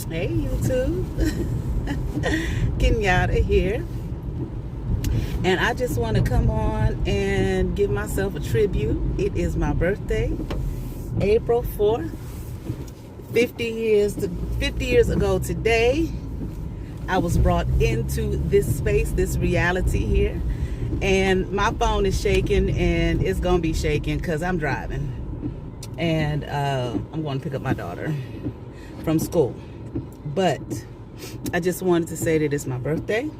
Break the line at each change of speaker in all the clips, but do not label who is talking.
Hey YouTube, Kenyatta here, and I just want to come on and give myself a tribute. It is my birthday, April 4th, 50 years ago today. I was brought into this space, this reality here, and my phone is shaking, and it's gonna be shaking because I'm driving, and I'm going to pick up my daughter from school. But I just wanted to say that it's my birthday.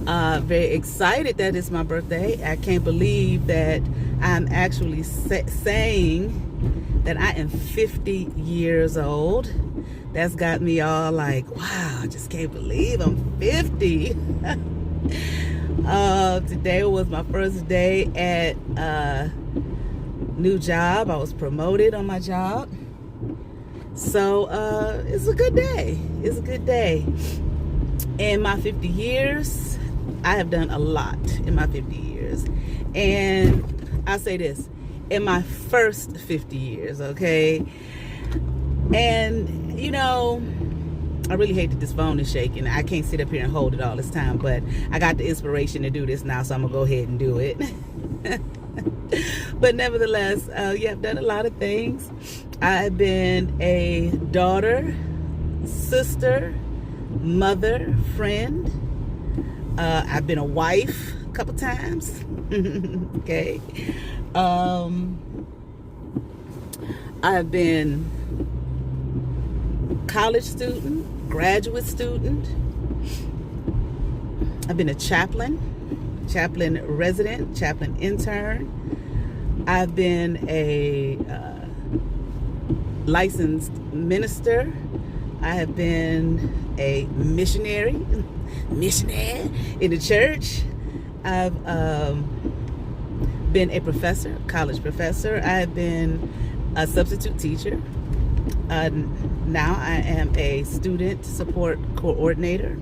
Very excited that it's my birthday. I can't believe that I'm actually saying that I am 50 years old. That's got me all like, wow, I just can't believe I'm 50. Today was my first day at a new job. I was promoted on my job. So it's a good day. It's a good day. In my 50 years, I have done a lot in my 50 years. And I'll say this, in my first 50 years, okay? And, you know, I really hate that this phone is shaking. I can't sit up here and hold it all this time, but I got the inspiration to do this now, so I'm going to go ahead and do it. But nevertheless, yeah, I've done a lot of things. I've been a daughter, sister, mother, friend. I've been a wife a couple times. Okay. I've been college student, graduate student. I've been a chaplain resident, chaplain intern. I've been a licensed minister. I have been a missionary in the church. I've been a professor, college professor. I've been a substitute teacher. Now I am a student support coordinator.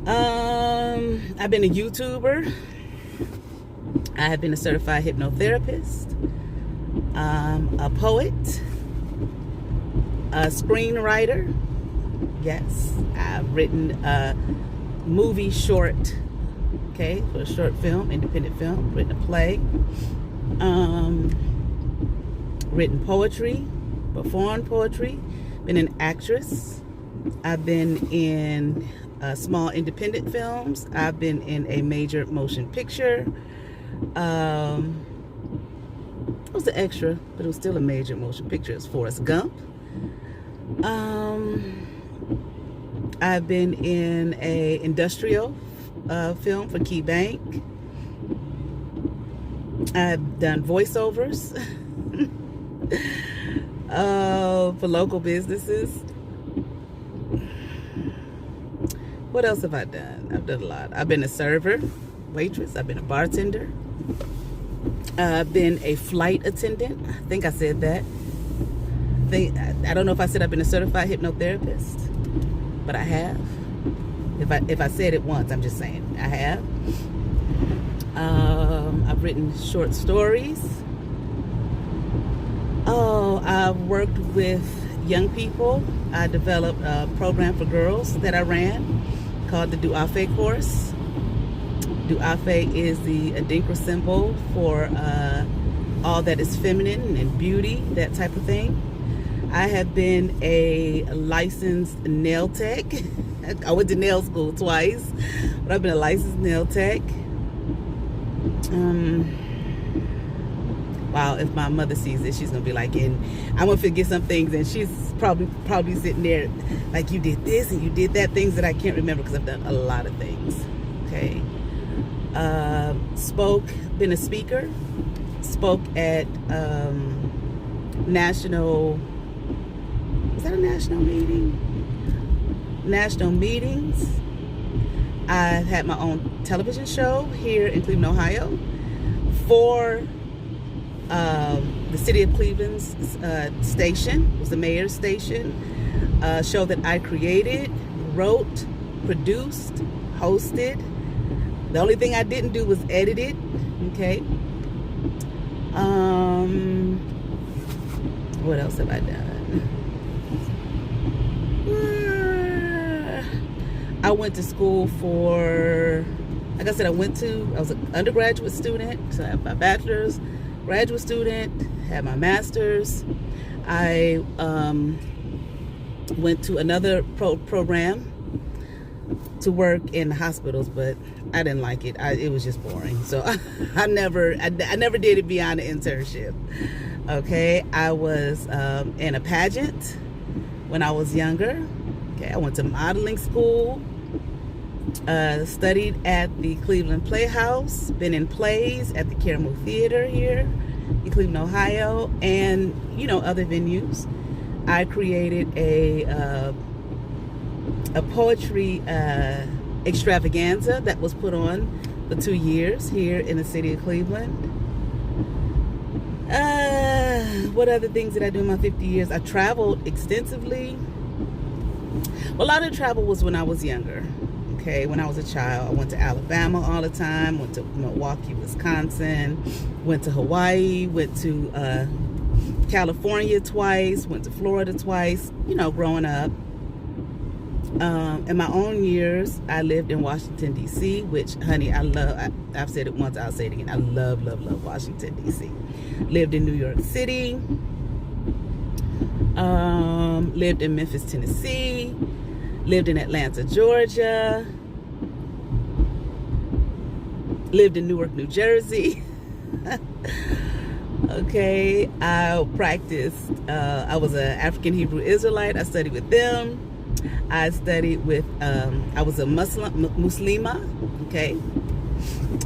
I've been a YouTuber. I have been a certified hypnotherapist, a poet, a screenwriter. Yes, I've written a movie short, okay, for a short film, independent film, written a play, written poetry, performed poetry, been an actress. I've been in small independent films. I've been in a major motion picture. It was an extra, but it was still a major motion picture. It's Forrest Gump. I've been in a industrial film for Key Bank. I've done voiceovers for local businesses. What else have I done? I've done a lot. I've been a server, waitress. I've been a bartender. I've been a flight attendant. I think I said that. I don't know if I said I've been a certified hypnotherapist, but I have. If I said it once, I'm just saying I have. I've written short stories. Oh, I've worked with young people. I developed a program for girls that I ran called the Duafe course. Duafe is the Adinkra symbol for all that is feminine and beauty, that type of thing. I have been a licensed nail tech. I went to nail school twice, but I've been a licensed nail tech. Wow, if my mother sees this, she's gonna be like, and I'm gonna forget some things, and she's probably sitting there like, you did this and you did that, things that I can't remember because I've done a lot of things. Okay. Been a speaker, spoke at national, was that a national meeting? National meetings. I've had my own television show here in Cleveland, Ohio for the city of Cleveland's station. It was the mayor's station. A show that I created, wrote, produced, hosted. The only thing I didn't do was edit it. Okay. What else have I done? I went to school for, like I said, I was an undergraduate student, so I have my bachelor's, graduate student, had my master's. I went to another program to work in hospitals, but I didn't like it. It was just boring. So I never did it beyond the internship. Okay, I was in a pageant when I was younger. Okay, I went to modeling school, studied at the Cleveland Playhouse, been in plays at the Caramel Theater here in Cleveland, Ohio, and other venues. I created a poetry extravaganza that was put on for 2 years here in the city of Cleveland. What other things did I do in my 50 years? I traveled extensively. Well, a lot of the travel was when I was younger. Okay, when I was a child, I went to Alabama all the time, went to Milwaukee, Wisconsin, went to Hawaii, went to California twice, went to Florida twice, growing up. In my own years, I lived in Washington, D.C., which, honey, I love. I've said it once, I'll say it again. I love, love, love Washington, D.C. Lived in New York City. Lived in Memphis, Tennessee. Lived in Atlanta, Georgia. Lived in Newark, New Jersey. Okay, I practiced. I was an African Hebrew Israelite. I studied with them. I studied with, I was a Muslima, okay?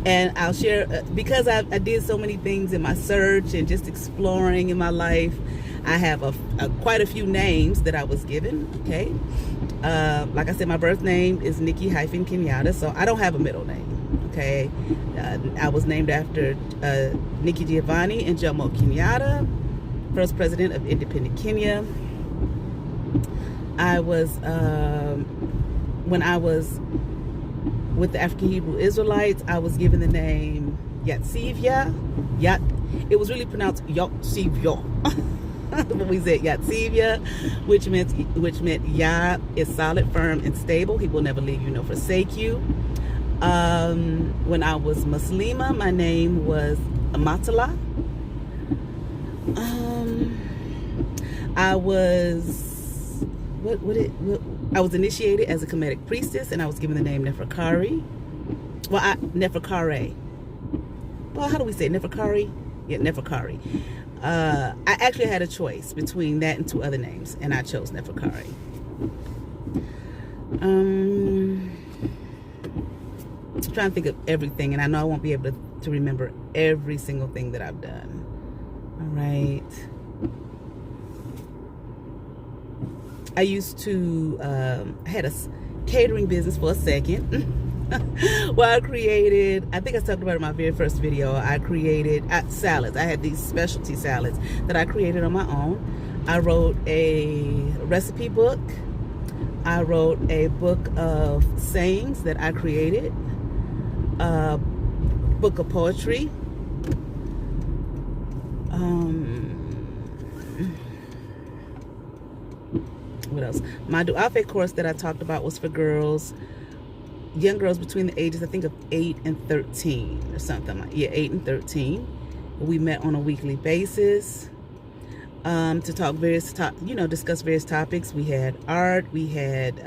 And I'll share, because I did so many things in my search and just exploring in my life, I have quite a few names that I was given, okay? Like I said, my birth name is Nikki-Kenyatta, so I don't have a middle name, okay? I was named after Nikki Giovanni and Jomo Kenyatta, first president of independent Kenya. I was, when I was with the African Hebrew Israelites, I was given the name Yatsivya. It was really pronounced Yatsivya. But we said Yatsivya, which meant Yah is solid, firm, and stable. He will never leave you nor forsake you. When I was Muslima, my name was Amatala. I was I was initiated as a Kemetic priestess, and I was given the name Neferkari. Well, Neferkare. Well, how do we say it? Neferkari? Yeah, Neferkari. I actually had a choice between that and 2 other names, and I chose Neferkari. I'm trying to think of everything, and I know I won't be able to remember every single thing that I've done. All right. I used to, had a catering business for a second. Well, I think I talked about it in my very first video. I created salads. I had these specialty salads that I created on my own. I wrote a recipe book. I wrote a book of sayings that I created. A book of poetry. What else? My Du'afe course that I talked about was for girls, young girls between the ages, I think, of 8 and 13 or something like, yeah, 8 and 13. We met on a weekly basis to talk discuss various topics. We had art, we had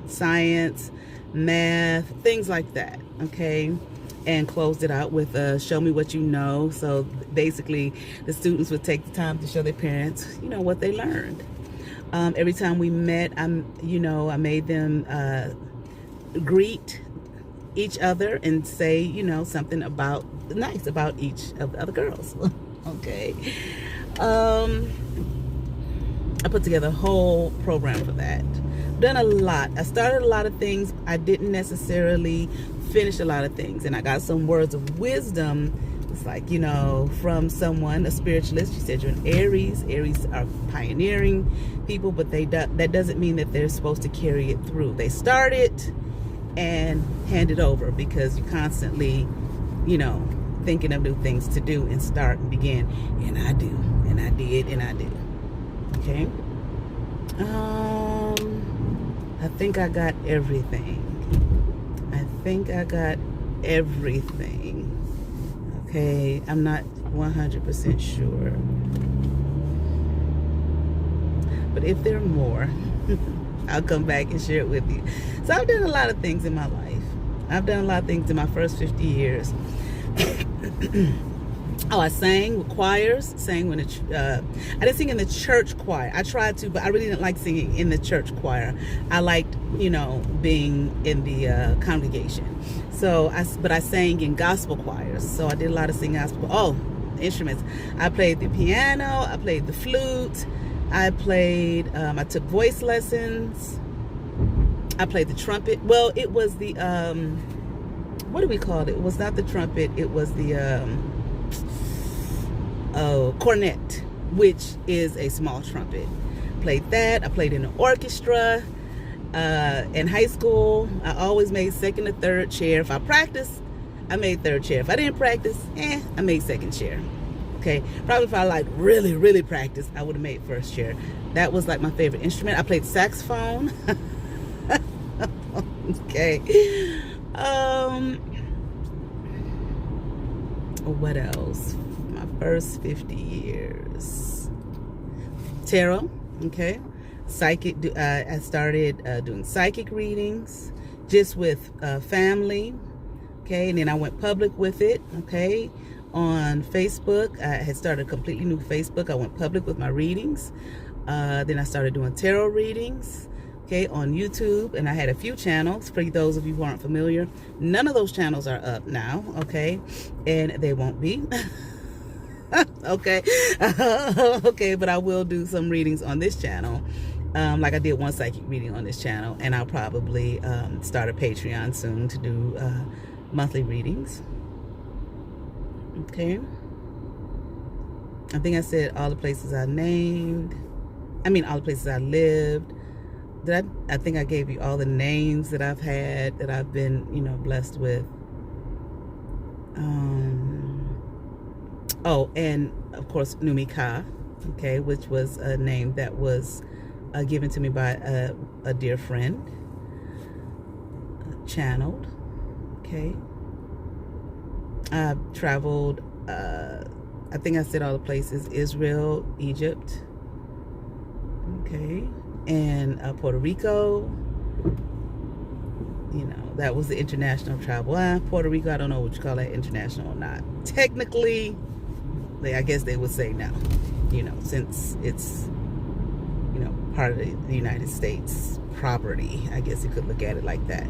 science, math, things like that, okay? And closed it out with show me what you know. So basically, the students would take the time to show their parents, what they learned. Every time we met, I made them greet each other and say, something nice about each of the other girls. Okay. I put together a whole program for that. Done a lot. I started a lot of things. I didn't necessarily finish a lot of things, and I got some words of wisdom. It's like, from someone, a spiritualist. She said, you're an Aries. Aries are pioneering people, but that doesn't mean that they're supposed to carry it through. They start it and hand it over, because you're constantly, thinking of new things to do and start and begin. And I do, and I did, and I do. Okay. I think I got everything. think I got everything. Okay, I'm not 100% sure. But if there are more, I'll come back and share it with you. So I've done a lot of things in my life. I've done a lot of things in my first 50 years. Oh, I sang with choirs. Sang when I didn't sing in the church choir. I tried to, but I really didn't like singing in the church choir. I liked, being in the congregation. But I sang in gospel choirs. So I did a lot of singing gospel. Oh, instruments. I played the piano. I played the flute. I took voice lessons. I played the trumpet. Well, it was the, what do we call it? It was not the trumpet. It was the, cornet, which is a small trumpet. Played that. I played in the orchestra. In high school, I always made second or third chair. If I practiced, I made third chair. If I didn't practice, I made second chair. Okay, probably if I really, really practiced, I would have made first chair. That was like my favorite instrument. I played saxophone. Okay. What else? My first 50 years. Tarot. Okay. Psychic. I started doing psychic readings just with family. Okay, and then I went public with it. Okay. On Facebook, I had started a completely new Facebook. I went public with my readings. Then I started doing tarot readings, okay, on YouTube. And I had a few channels. For those of you who aren't familiar, none of those channels are up now, okay? And they won't be. Okay. Okay, but I will do some readings on this channel. Like I did one psychic reading on this channel. And I'll probably start a Patreon soon to do monthly readings. Okay. I think I said all the places I named. I mean, all the places I lived. I think I gave you all the names that I've had, that I've been, blessed with. Oh, and of course, Numika, okay, which was a name that was given to me by a dear friend. Channeled, okay. I've traveled, I think I said all the places: Israel, Egypt, okay, and Puerto Rico. That was the international travel. Puerto Rico, I don't know what you call that, international or not. Technically, I guess they would say no, since it's, part of the United States property. I guess you could look at it like that.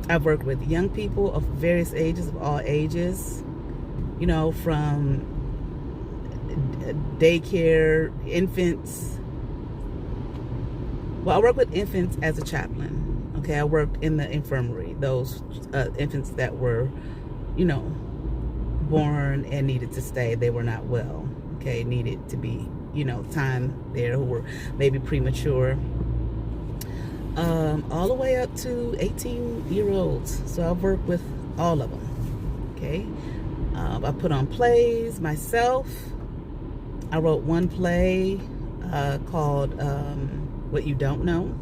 I've worked with young people of various ages, of all ages, from daycare, infants. Well, I work with infants as a chaplain. Okay, I worked in the infirmary. Those infants that were, born and needed to stay. They were not well. Okay, needed to be, time there, who were maybe premature. All the way up to 18-year-olds. So I've worked with all of them. Okay. I put on plays myself. I wrote one play called What You Don't Know.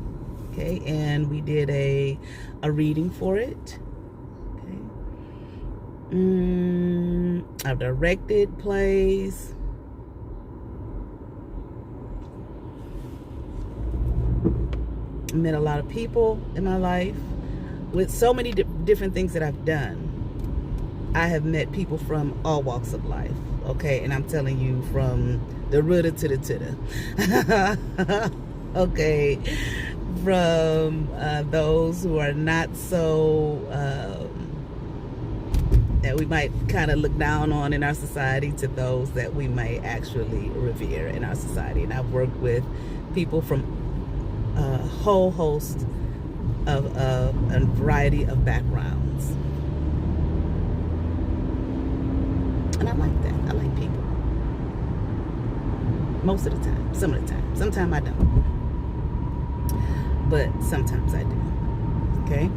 Okay. And we did a reading for it. Okay. I've directed plays. Met a lot of people in my life with so many different things that I've done. I have met people from all walks of life, okay? And I'm telling you, from the rooter to the titter. Okay, from those who are not so that we might kind of look down on in our society, to those that we may actually revere in our society. And I've worked with people from a whole host of a variety of backgrounds, and I like that. I like people most of the time. Some of the time. Sometimes I don't, but sometimes I do. Okay,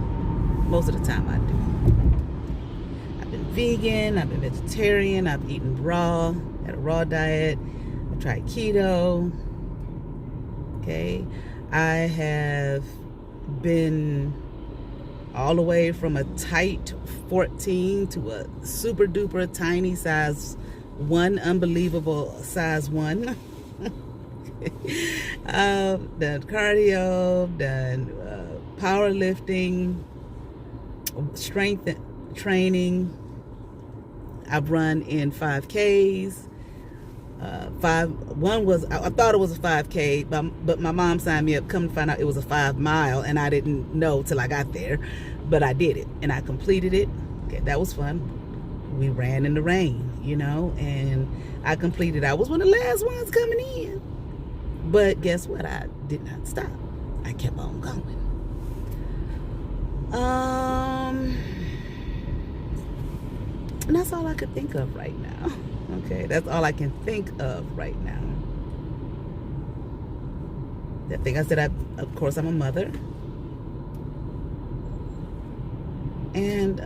most of the time I do. I've been vegan. I've been vegetarian. I've eaten raw. Had a raw diet. I tried keto. Okay. I have been all the way from a tight 14 to a super duper tiny size 1, unbelievable size 1. Done cardio, done powerlifting, strength training. I've run in 5Ks. One was, I thought it was a 5K, but my mom signed me up. Come to find out it was a 5 mile, and I didn't know till I got there, but I did it and I completed it. Okay, that was fun. We ran in the rain, you know, and I completed. I was one of the last ones coming in, but guess what? I did not stop. I kept on going. And that's all I could think of right now. Okay, that's all I can think of right now. I think I said, of course, I'm a mother. And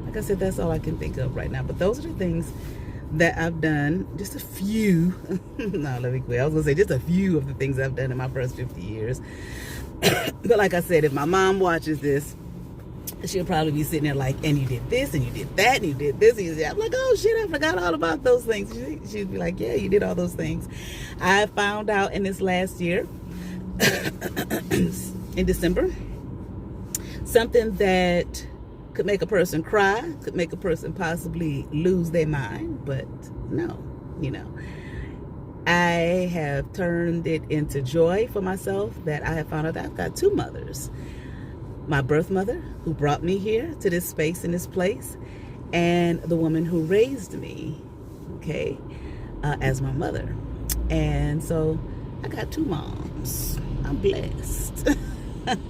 like I said, that's all I can think of right now. But those are the things that I've done. Just a few. No, let me quit. I was going to say just a few of the things I've done in my first 50 years. But like I said, if my mom watches this, she'll probably be sitting there like, and you did this, and you did that, and you did this, and you did that. I'm like, oh shit, I forgot all about those things. She'd be like, yeah, you did all those things. I found out in this last year, in December, something that could make a person cry, could make a person possibly lose their mind, but no, you know. I have turned it into joy for myself that I have found out that I've got 2 mothers. My birth mother, who brought me here to this space and this place, and the woman who raised me, okay, as my mother. And so I got 2 moms. I'm blessed.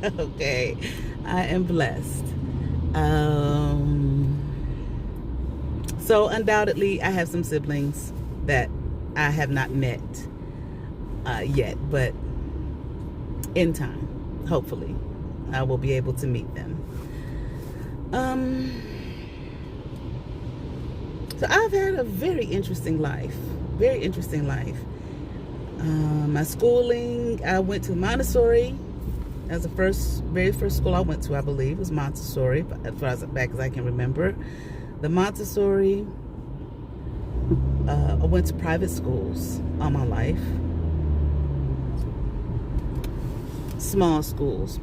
Okay, I am blessed. So undoubtedly, I have some siblings that I have not met yet, but in time, hopefully, I will be able to meet them. So I've had a very interesting life. Very interesting life. My schooling, I went to Montessori. That was the very first school I went to, I believe, was Montessori, as far as back as I can remember. The Montessori, I went to private schools all my life. Small schools.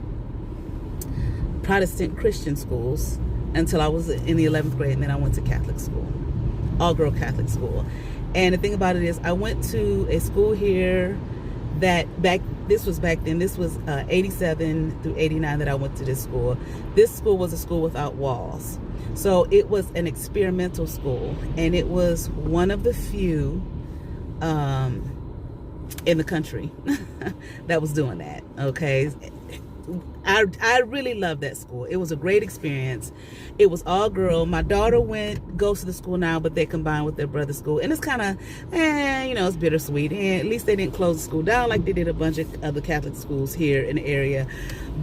Protestant Christian schools until I was in the 11th grade, and then I went to Catholic school, all-girl Catholic school. And the thing about it is, I went to a school here that this was back then, this was 87 through 89 that I went to this school. This school was a school without walls. So it was an experimental school, and it was one of the few in the country that was doing that, okay? I really loved that school. It was a great experience. It was all girl. My daughter goes to the school now, but they combined with their brother's school. And it's kind of, you know, it's bittersweet. And at least they didn't close the school down like they did a bunch of other Catholic schools here in the area.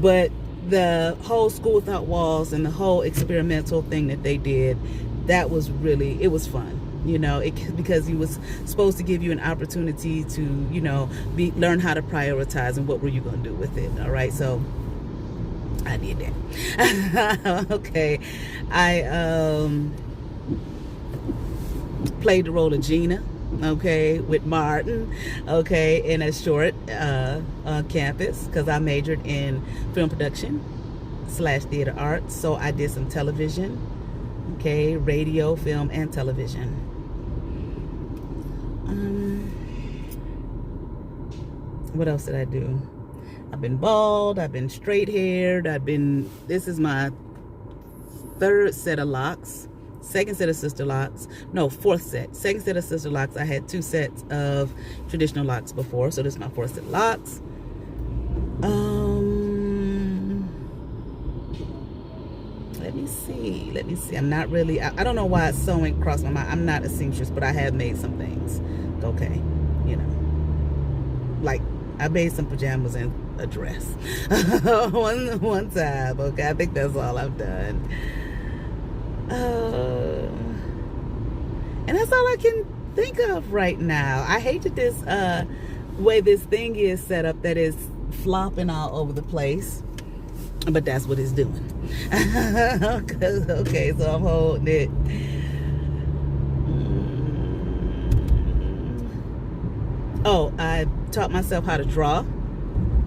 But the whole school without walls and the whole experimental thing that they did, that was really, it was fun. You know, because he was supposed to give you an opportunity to, you know, learn how to prioritize and what were you going to do with it. All right. So I did that. Okay. I played the role of Gina, okay, with Martin, okay, in a short on campus, because I majored in film production / theater arts. So I did some television, okay, radio, film, and television. What else did I do? I've been bald, I've been straight haired, this is my 3rd set of locks, 2nd set of sister locks, no, 4th set, 2nd set of sister locks. I had 2 sets of traditional locks before, so this is my 4th set of locks. Let me see. I'm not really, I don't know why sewing crossed my mind. I'm not a seamstress, but I have made some things. Okay, you know, like I made some pajamas and a dress one time. Okay, I think that's all I've done. And that's all I can think of right now. I hate that this way this thing is set up that is flopping all over the place, but that's what it's doing. Okay, so I'm holding it. Oh, I taught myself how to draw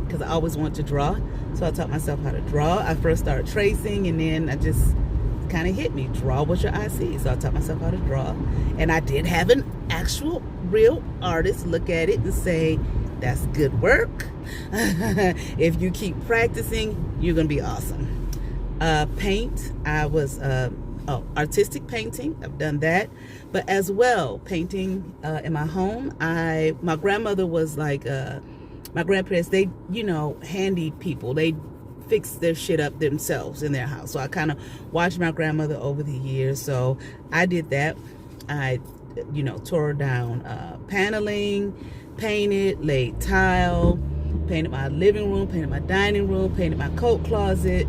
because I always wanted to draw. So I taught myself how to draw. I first started tracing, and then I just kind of hit me, draw what your eye sees. So I taught myself how to draw, and I did have an actual real artist look at it and say, that's good work. If you keep practicing, you're gonna be awesome. Paint, I was artistic painting, I've done that, but as well painting in my home. My grandmother was like my grandparents, they, you know, handy people. They fix their shit up themselves in their house. So I kind of watched my grandmother over the years. So I did that. I, you know, tore down paneling, painted, laid tile, painted my living room, painted my dining room, painted my coat closet,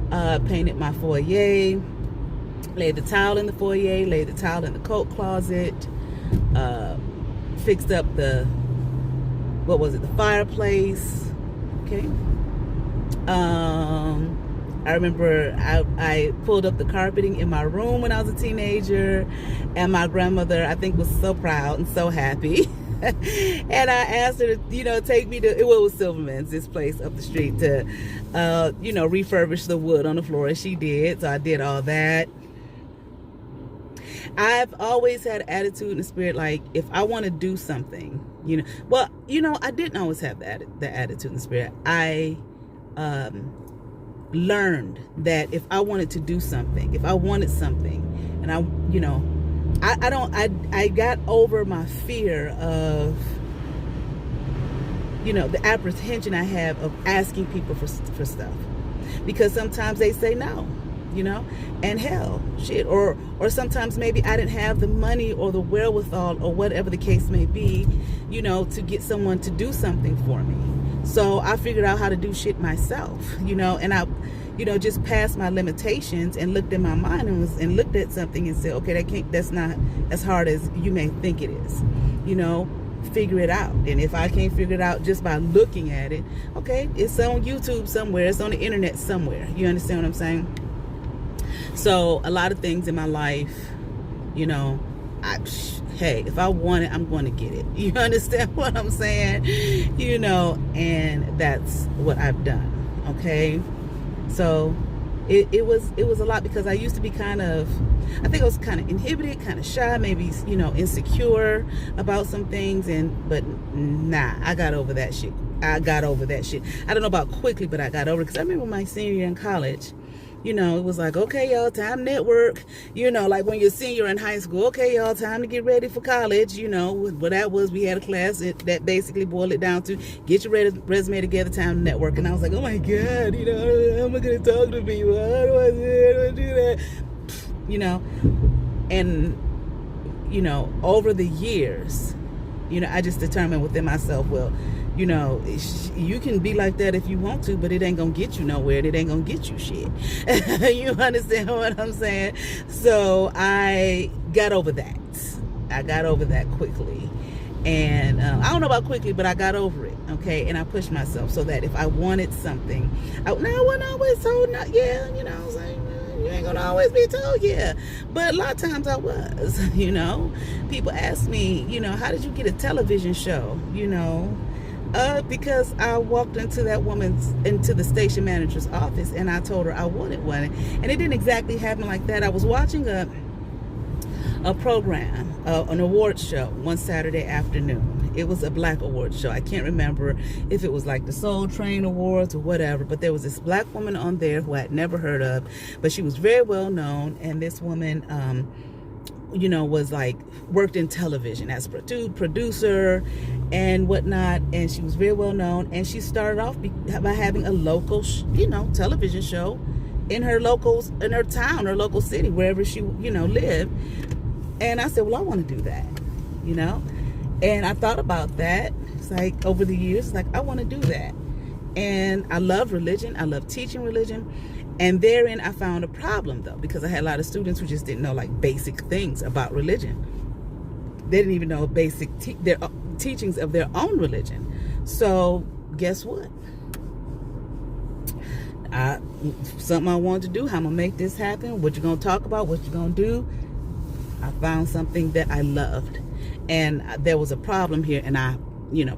painted my foyer, laid the tile in the foyer, laid the tile in the coat closet, fixed up the fireplace. Okay. I remember I pulled up the carpeting in my room when I was a teenager, and my grandmother, I think, was so proud and so happy. And I asked her to, you know, take me to, it was Silverman's, this place up the street, to, you know, refurbish the wood on the floor, and she did. So I did all that. I've always had an attitude and a spirit, like, if I want to do something, you know, well, you know, I didn't always have the attitude and the spirit. I learned that if I wanted to do something, if I wanted something, and I, you know, I got over my fear of, you know, the apprehension I have of asking people for stuff, because sometimes they say no, you know, and hell, shit, or sometimes maybe I didn't have the money or the wherewithal or whatever the case may be, you know, to get someone to do something for me. So I figured out how to do shit myself, you know, and I, you know, just passed my limitations and looked in my mind and looked at something and said, okay, that's not as hard as you may think it is, you know, figure it out. And if I can't figure it out just by looking at it, okay, it's on YouTube somewhere, it's on the internet somewhere. You understand what I'm saying? So a lot of things in my life, you know, hey, if I want it, I'm going to get it. You understand what I'm saying? You know, and that's what I've done. Okay. So it was a lot, because I used to be kind of, I think I was kind of inhibited, kind of shy, maybe, you know, insecure about some things, but nah, I got over that shit. I don't know about quickly, but I got over it, because I remember my senior year in college, you know, it was like, okay, y'all, time to network. You know, like when you're senior in high school, okay, y'all, time to get ready for college. You know, what that was, we had a class that basically boiled it down to get your resume together, time to network. And I was like, oh my God, you know, how am I going to talk to people? How do I do that? You know, and, you know, over the years, you know, I just determined within myself, well, you know, you can be like that if you want to, but it ain't gonna get you nowhere. It ain't gonna get you shit. You understand what I'm saying? So I got over that. I got over that quickly. And I don't know about quickly, but I got over it. Okay. And I pushed myself so that if I wanted something, I wasn't always told, not, yeah, you know, I was like, you ain't gonna always be told, yeah. But a lot of times I was, you know. People ask me, you know, how did you get a television show? You know, because I walked into the station manager's office, and I told her I wanted one. And it didn't exactly happen like that. I was watching a program, an award show, one Saturday afternoon. It was a black award show. I can't remember if it was like the Soul Train Awards or whatever, but there was this black woman on there who I had never heard of, but she was very well known. And this woman, you know, was like, worked in television as a producer and whatnot, and she was very well known. And she started off by having a local, you know, television show in her town, her local city, wherever she, you know, lived. And I said, well, I want to do that, you know. And I thought about that. It's like, over the years, it's like, I want to do that. And I love religion. I love teaching religion. And therein I found a problem, though, because I had a lot of students who just didn't know, like, basic things about religion. They didn't even know basic, teachings of their own religion. So guess what? Something I wanted to do. How I'm gonna make this happen? What you gonna talk about? What you gonna do? I found something that I loved, and there was a problem here, and I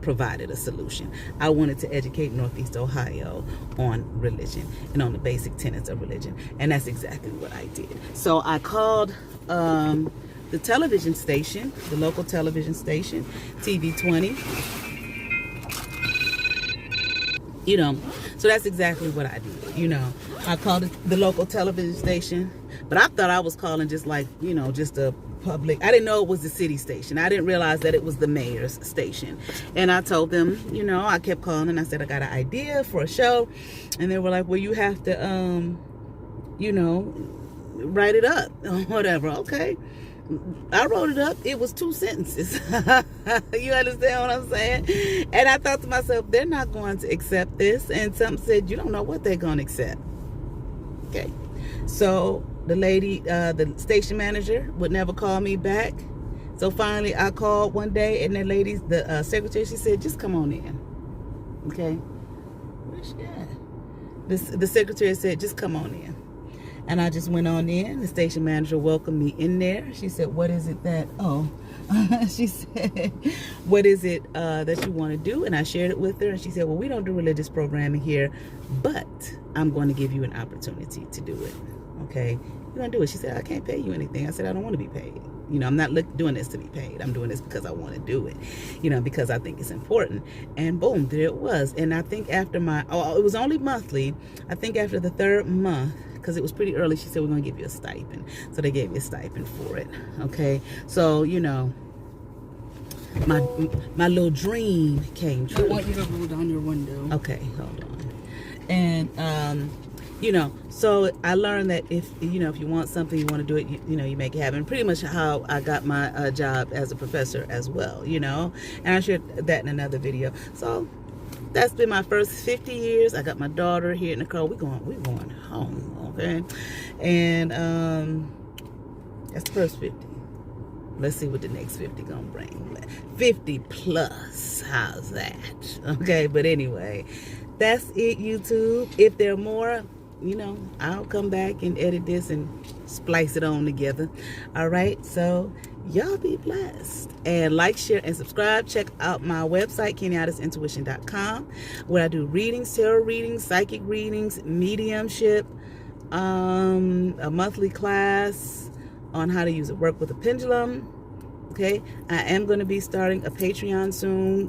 provided a solution. I wanted to educate Northeast Ohio on religion and on the basic tenets of religion, and that's exactly what I did. So I called the television station, the local television station, TV 20. So that's exactly what I did. I called it the local television station, but I thought I was calling just like, just a public. I didn't know it was the city station. I didn't realize that it was the mayor's station. And I told them, I kept calling and I said, I got an idea for a show. And they were like, well, you have to, write it up or whatever. Okay. I wrote it up. It was 2 sentences. You understand what I'm saying? And I thought to myself, they're not going to accept this. And some said, you don't know what they're going to accept. Okay. So the lady, the station manager would never call me back. So finally I called one day, and the secretary, she said, just come on in. Okay. Where's she at? The secretary said, just come on in. And I just went on in. The station manager welcomed me in there. She said, what is it that, she said, what is it that you want to do? And I shared it with her. And she said, well, we don't do religious programming here, but I'm going to give you an opportunity to do it. Okay, you're going to do it. She said, I can't pay you anything. I said, I don't want to be paid. I'm not doing this to be paid. I'm doing this because I want to do it, because I think it's important. And boom, there it was. And I think after it was only monthly. I think after the 3rd month, because it was pretty early, she said, we're going to give you a stipend. So they gave me a stipend for it. Okay. So, my little dream came true.
I want you to roll down your window.
Okay, hold on. And, so I learned that if you want something, you want to do it, you make it happen. Pretty much how I got my job as a professor as well, and I shared that in another video. So that's been my first 50 years. I got my daughter here in the car. We're going home, okay? And that's the first 50. Let's see what the next 50 gonna bring. 50 plus. How's that? Okay, but anyway, that's it, YouTube. If there are more, I'll come back and edit this and splice it on together. All right, so y'all be blessed. And like, share, and subscribe. Check out my website, kenyattasintuition.com, where I do readings, tarot readings, psychic readings, mediumship, a monthly class on how to work with a pendulum. Okay, I am going to be starting a Patreon soon.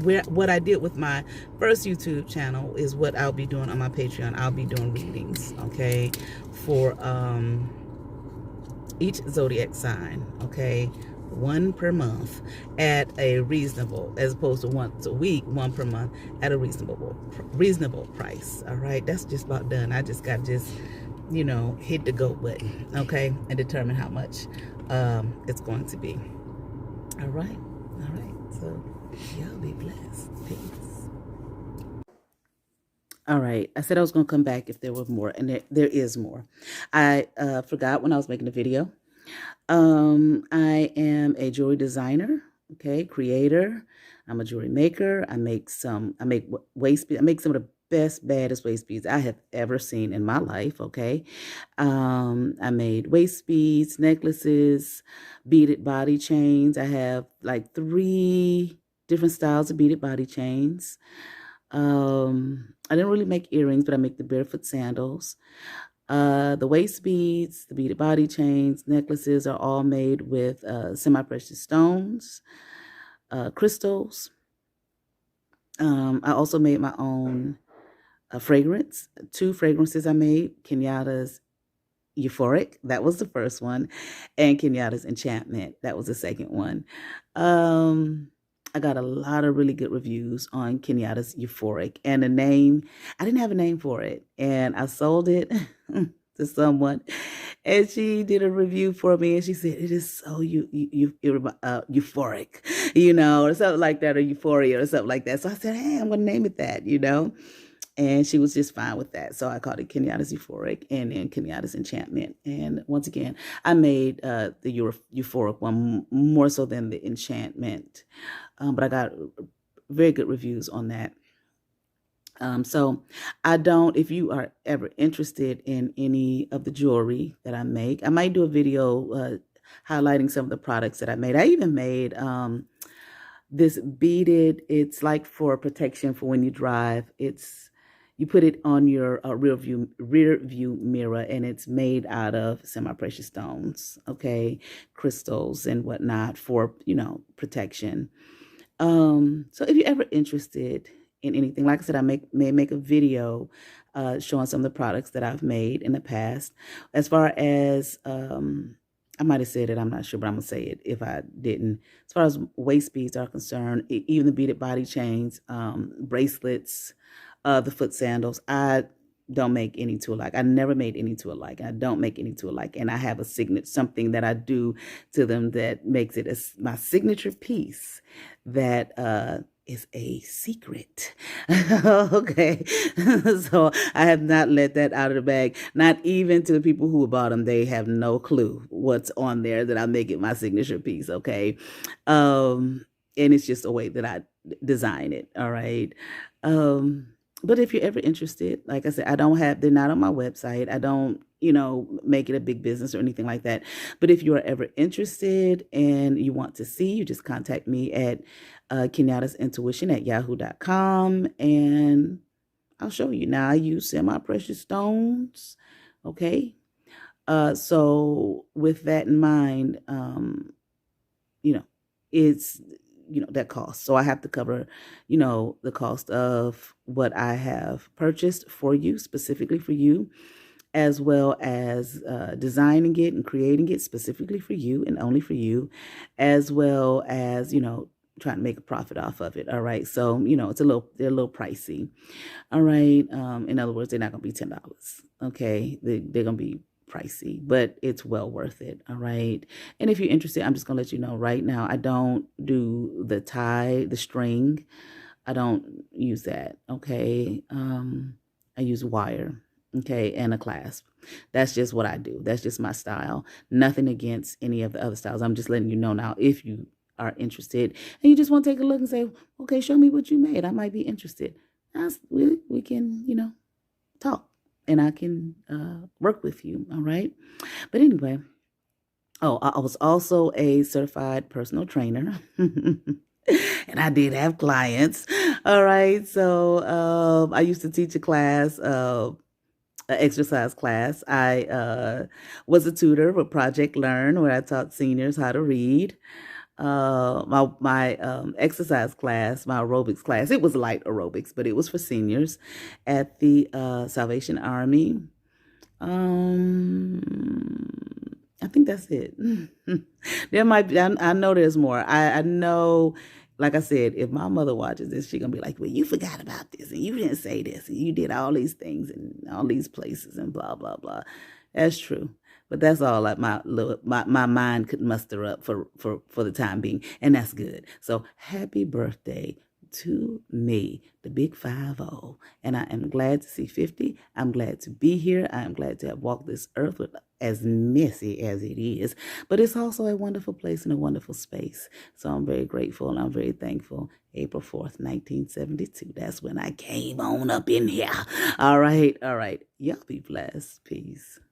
What I did with my first YouTube channel is what I'll be doing on my Patreon. I'll be doing readings, okay, for each zodiac sign, okay, 1 per month at a reasonable, as opposed to once a week, 1 per month at a reasonable price. All right, that's just about done. I just got hit the go button, okay, and determine how much it's going to be. All right, so y'all be blessed. Peace. All right, I said I was going to come back if there were more, and there is more. I forgot when I was making the video. I am a jewelry designer, okay, creator. I'm a jewelry maker. I make waist beads. I make some of the baddest waist beads I have ever seen in my life, okay? I made waist beads, necklaces, beaded body chains. I have like 3 different styles of beaded body chains. I didn't really make earrings, but I make the barefoot sandals. The waist beads, the beaded body chains, necklaces are all made with semi-precious stones, crystals. I also made my own fragrance. 2 fragrances I made. Kenyatta's Euphoric, that was the first one, and Kenyatta's Enchantment, that was the second one. I got a lot of really good reviews on Kenyatta's Euphoric, and the name, I didn't have a name for it, and I sold it to someone, and she did a review for me, and she said, it is so euphoric, or something like that, or euphoria, or something like that. So I said, hey, I'm going to name it that, And she was just fine with that. So I called it Kenyatta's Euphoric and then Kenyatta's Enchantment. And once again, I made the Euphoric one more so than the Enchantment. But I got very good reviews on that. So if you are ever interested in any of the jewelry that I make, I might do a video highlighting some of the products that I made. I even made this beaded, it's like for protection for when you drive. You put it on your rear view mirror, and it's made out of semi-precious stones, okay, crystals and whatnot for, protection. So if you're ever interested in anything, like I said, I may make a video showing some of the products that I've made in the past. As far as I might have said it, I'm not sure, but I'm gonna say it if I didn't. As far as waist beads are concerned, even the beaded body chains, bracelets, the foot sandals, I don't make any two alike. I never made any two alike. I don't make any two alike. And I have a something that I do to them that makes it my signature piece that is a secret. Okay. So I have not let that out of the bag. Not even to the people who bought them. They have no clue what's on there that I make it my signature piece. Okay. And it's just a way that I design it. All right. But if you're ever interested, like I said, they're not on my website. I don't, make it a big business or anything like that. But if you are ever interested and you want to see, you just contact me at kenyattasintuition@yahoo.com, and I'll show you. Now, I use semi-precious stones, okay? So with that in mind, it's, that cost. So I have to cover, the cost of what I have purchased for you, specifically for you, as well as designing it and creating it specifically for you and only for you, as well as, trying to make a profit off of it. All right. So, they're a little pricey. All right. In other words, they're not going to be $10. Okay. They're going to be pricey, but it's well worth it. All right. And if you're interested, I'm just going to let you know right now, I don't do the tie, the string. I don't use that. Okay. I use wire. Okay. And a clasp. That's just what I do. That's just my style. Nothing against any of the other styles. I'm just letting you know now, if you are interested and you just want to take a look and say, okay, show me what you made, I might be interested. We can, talk. And I can work with you, all right? But anyway, I was also a certified personal trainer. And I did have clients, all right? So I used to teach a class, an exercise class. I was a tutor with Project Learn, where I taught seniors how to read. My exercise class, my aerobics class, it was light aerobics, but it was for seniors at the Salvation Army. I think that's it. There might be, I know there's more. I know, like I said, if my mother watches this, she's gonna be like, well, you forgot about this and you didn't say this and you did all these things in all these places and blah blah blah. That's true. But that's all like my mind could muster up for the time being. And that's good. So happy birthday to me, the big 50. And I am glad to see 50. I'm glad to be here. I am glad to have walked this earth with as messy as it is. But it's also a wonderful place and a wonderful space. So I'm very grateful and I'm very thankful. April 4th, 1972. That's when I came on up in here. All right. Y'all be blessed. Peace.